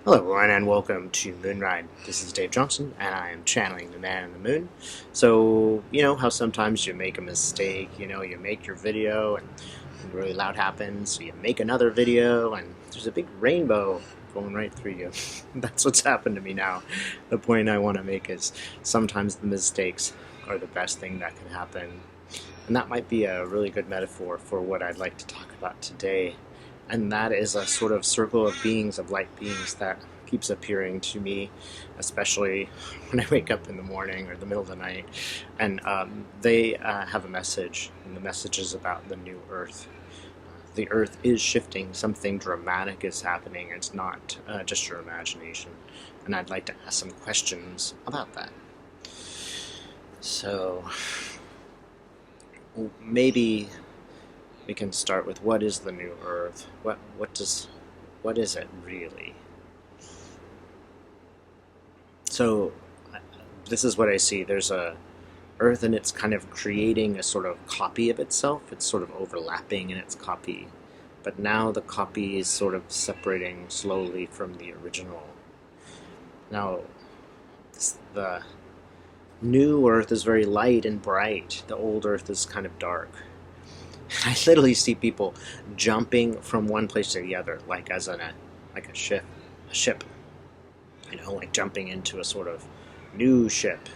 Hello everyone and welcome to Moonride. This is Dave Johnson and I am channeling the man in the moon. So, you know how sometimes you make a mistake, you make your video and something really loud happens, so you make another video and there's a big rainbow going right through you. That's what's happened to me now. The point I want to make is sometimes the mistakes are the best thing that can happen. And that might be a really good metaphor for what I'd like to talk about today. And that is a sort of circle of beings, of light beings, that keeps appearing to me, especially when I wake up in the morning or the middle of the night. And they have a message, and the message is about the new Earth. The Earth is shifting, something dramatic is happening, it's not just your imagination. And I'd like to ask some questions about that. So, maybe we can start with what is the new Earth? What is it really? So this is what I see. There's a Earth and it's kind of creating a sort of copy of itself. It's sort of overlapping in its copy. But now the copy is sort of separating slowly from the original. Now, the new Earth is very light and bright. The old Earth is kind of dark. I literally see people jumping from one place to the other, like as in like a ship, like jumping into a sort of new ship,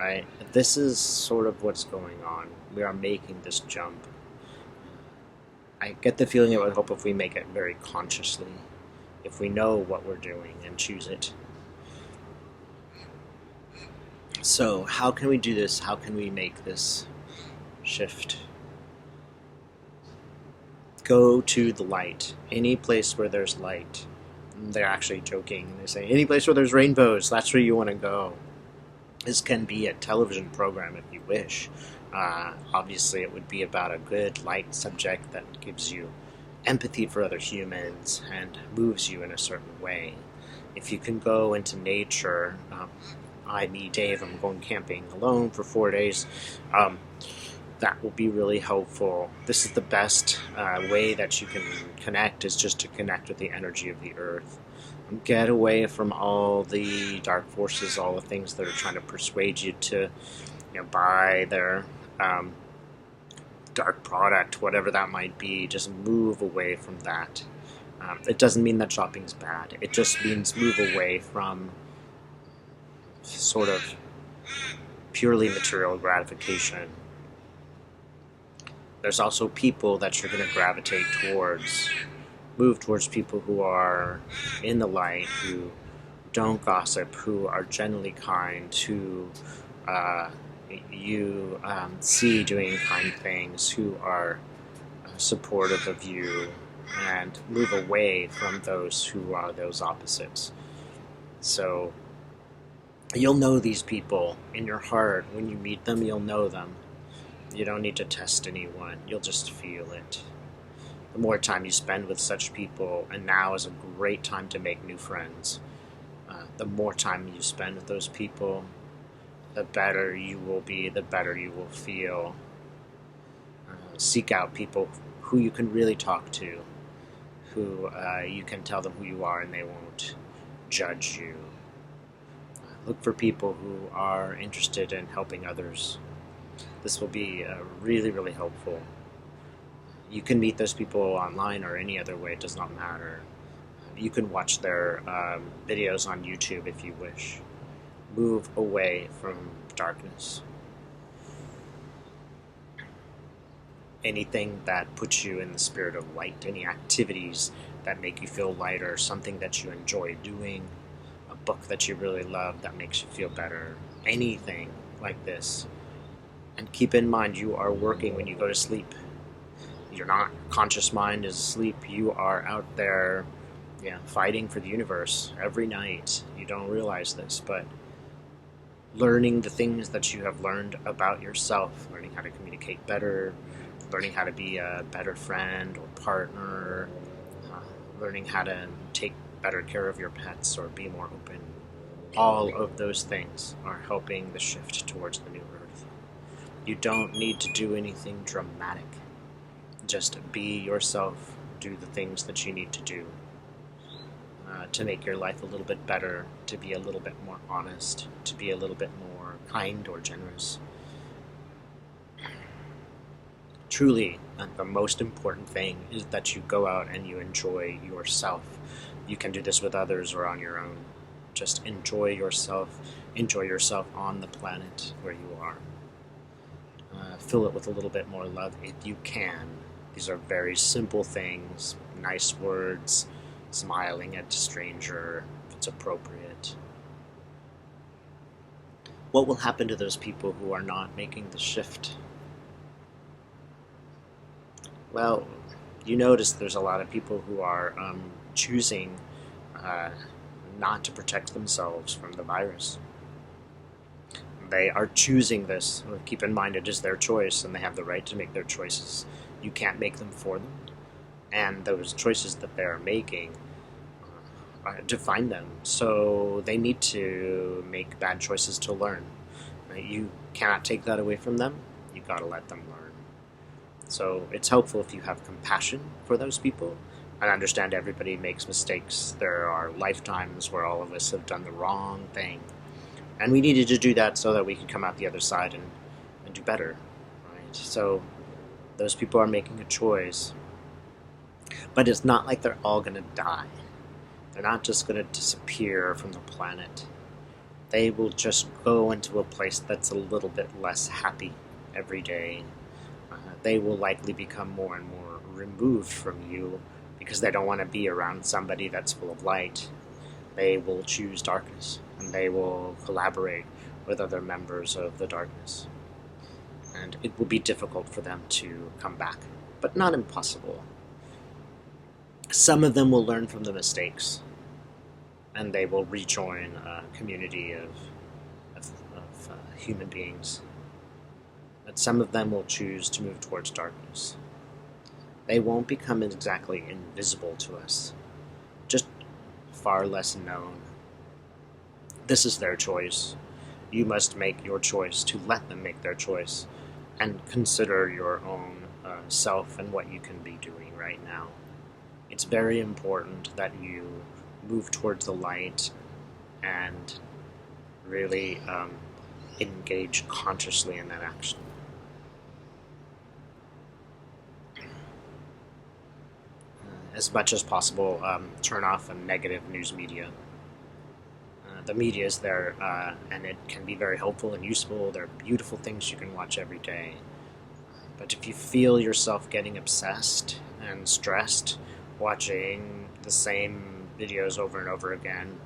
right? This is sort of what's going on. We are making this jump. I get the feeling it would help if we make it very consciously, if we know what we're doing and choose it. So how can we do this? How can we make this shift? Go to the light. Any place where there's light. They're actually joking. They say, any place where there's rainbows, that's where you want to go. This can be a television program if you wish. Obviously, it would be about a good, light subject that gives you empathy for other humans and moves you in a certain way. If you can go into nature, me, Dave, I'm going camping alone for 4 days. That will be really helpful. This is the best way that you can connect, is just to connect with the energy of the earth. Get away from all the dark forces, all the things that are trying to persuade you to buy their dark product, whatever that might be. Just move away from that. It doesn't mean that shopping's bad. It just means move away from sort of purely material gratification. There's also people that you're going to gravitate towards, move towards people who are in the light, who don't gossip, who are generally kind, who you see doing kind things, who are supportive of you, and move away from those who are those opposites. So you'll know these people in your heart. When you meet them, you'll know them. You don't need to test anyone, you'll just feel it. The more time you spend with such people, and now is a great time to make new friends, the more time you spend with those people, the better you will be, the better you will feel. Seek out people who you can really talk to, who you can tell them who you are and they won't judge you. Look for people who are interested in helping others. This will be really, really helpful. You can meet those people online or any other way, it does not matter. You can watch their videos on YouTube if you wish. Move away from darkness. Anything that puts you in the spirit of light, any activities that make you feel lighter, something that you enjoy doing, a book that you really love that makes you feel better, anything like this. And keep in mind, you are working when you go to sleep. Your not conscious mind is asleep. You are out there, fighting for the universe every night. You don't realize this, but learning the things that you have learned about yourself, learning how to communicate better, learning how to be a better friend or partner, learning how to take better care of your pets or be more open. All of those things are helping the shift towards the new earth. You don't need to do anything dramatic. Just be yourself. Do the things that you need to do. to make your life a little bit better, to be a little bit more honest, to be a little bit more kind or generous. Truly, the most important thing is that you go out and you enjoy yourself. You can do this with others or on your own. Just enjoy yourself. Enjoy yourself on the planet where you are. Fill it with a little bit more love if you can. These are very simple things, nice words, smiling at a stranger if it's appropriate. What will happen to those people who are not making the shift? Well, you notice there's a lot of people who are choosing not to protect themselves from the virus. They are choosing this. Keep in mind it is their choice and they have the right to make their choices. You can't make them for them. And those choices that they're making define them. So they need to make bad choices to learn. You cannot take that away from them. You gotta let them learn. So it's helpful if you have compassion for those people. I understand everybody makes mistakes. There are lifetimes where all of us have done the wrong thing. And we needed to do that so that we could come out the other side and do better. Right? So those people are making a choice. But it's not like they're all going to die. They're not just going to disappear from the planet. They will just go into a place that's a little bit less happy every day. They will likely become more and more removed from you because they don't want to be around somebody that's full of light. They will choose darkness, and they will collaborate with other members of the darkness. And it will be difficult for them to come back, but not impossible. Some of them will learn from the mistakes, and they will rejoin a community of human beings. But some of them will choose to move towards darkness. They won't become exactly invisible to us, just far less known. This is their choice. You must make your choice to let them make their choice and consider your own self and what you can be doing right now. It's very important that you move towards the light and really engage consciously in that action. As much as possible, turn off the negative news media. The media is there, and it can be very helpful and useful. There are beautiful things you can watch every day. But if you feel yourself getting obsessed and stressed, watching the same videos over and over again,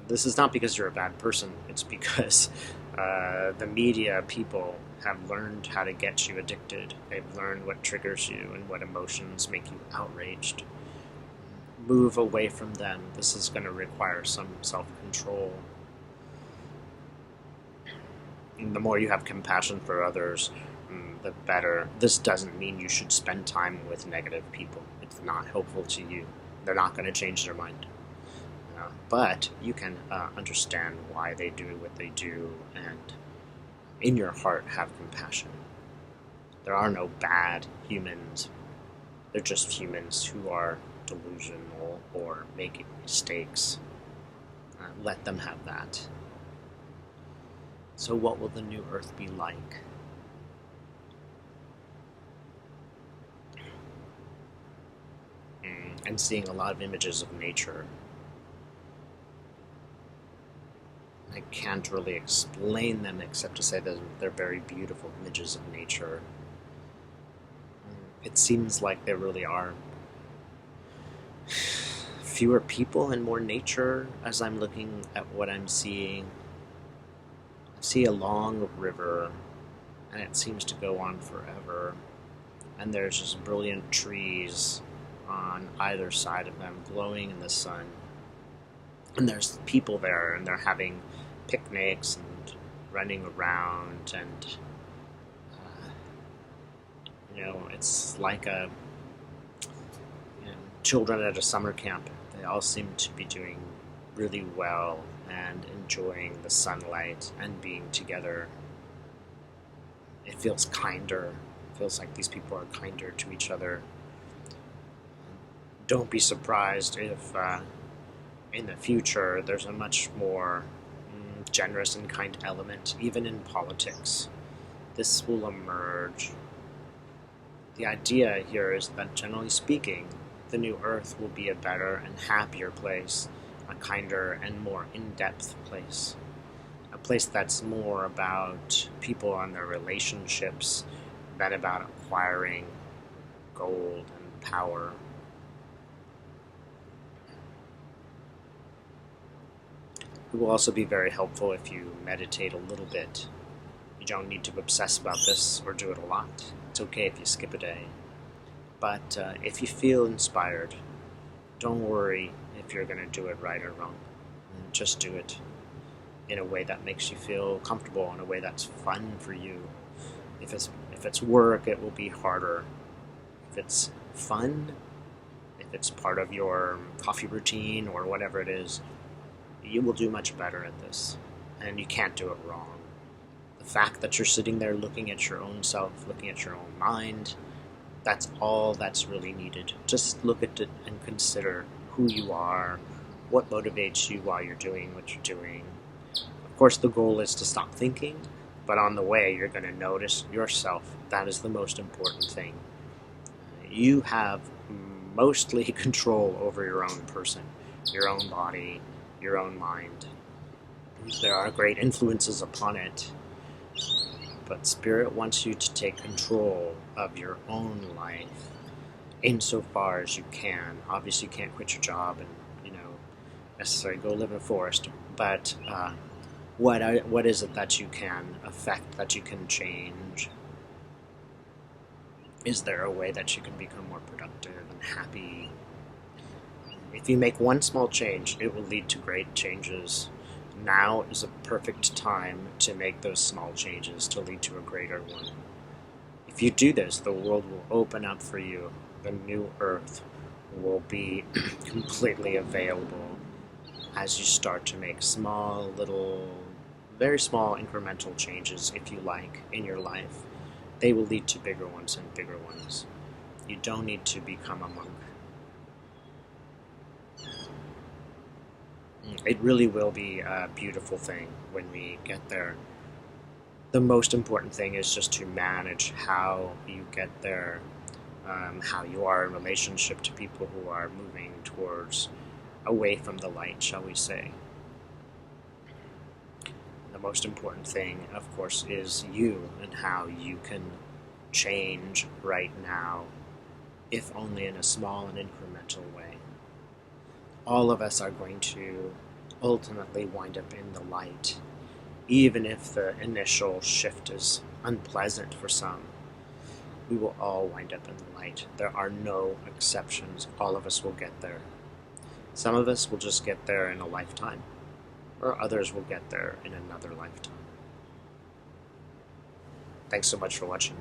this is not because you're a bad person. It's because the media people have learned how to get you addicted. They've learned what triggers you and what emotions make you outraged. Move away from them. This is going to require some self-control. And the more you have compassion for others, the better. This doesn't mean you should spend time with negative people. It's not helpful to you. They're not going to change their mind. But you can understand why they do what they do, and in your heart have compassion. There are no bad humans. They're just humans who are delusional or making mistakes. Let them have that. So what will the new Earth be like? I'm seeing a lot of images of nature. I can't really explain them except to say that they're very beautiful images of nature. It seems like there really are fewer people and more nature as I'm looking at what I'm seeing. I see a long river, and it seems to go on forever. And there's just brilliant trees on either side of them glowing in the sun. And there's people there, and they're having picnics and running around, and it's like children at a summer camp. They all seem to be doing really well and enjoying the sunlight and being together. It feels kinder. It feels like these people are kinder to each other. Don't be surprised if in the future, there's a much more generous and kind element, even in politics. This will emerge. The idea here is that, generally speaking, the new Earth will be a better and happier place, a kinder and more in-depth place. A place that's more about people and their relationships than about acquiring gold and power. It will also be very helpful if you meditate a little bit. You don't need to obsess about this or do it a lot. It's okay if you skip a day. But if you feel inspired, don't worry if you're going to do it right or wrong. Just do it in a way that makes you feel comfortable, in a way that's fun for you. If it's work, it will be harder. If it's fun, if it's part of your coffee routine or whatever it is, you will do much better at this. And you can't do it wrong. The fact that you're sitting there looking at your own self, looking at your own mind, that's all that's really needed. Just look at it and consider who you are, what motivates you while you're doing what you're doing. Of course, the goal is to stop thinking, but on the way, you're going to notice yourself. That is the most important thing. You have mostly control over your own person, your own body, your own mind. There are great influences upon it, but Spirit wants you to take control of your own life insofar as you can. Obviously, you can't quit your job and, necessarily go live in a forest, but what is it that you can affect, that you can change? Is there a way that you can become more productive and happy? If you make one small change, it will lead to great changes. Now is a perfect time to make those small changes to lead to a greater one. If you do this, the world will open up for you. The new Earth will be completely available as you start to make small, little, very small incremental changes, if you like, in your life. They will lead to bigger ones and bigger ones. You don't need to become a monk. It really will be a beautiful thing when we get there. The most important thing is just to manage how you get there, how you are in relationship to people who are moving towards, away from the light, shall we say. The most important thing, of course, is you and how you can change right now, if only in a small and incremental way. All of us are going to ultimately wind up in the light, even if the initial shift is unpleasant for some. We will all wind up in the light. There are no exceptions. All of us will get there. Some of us will just get there in a lifetime, or others will get there in another lifetime. Thanks so much for watching.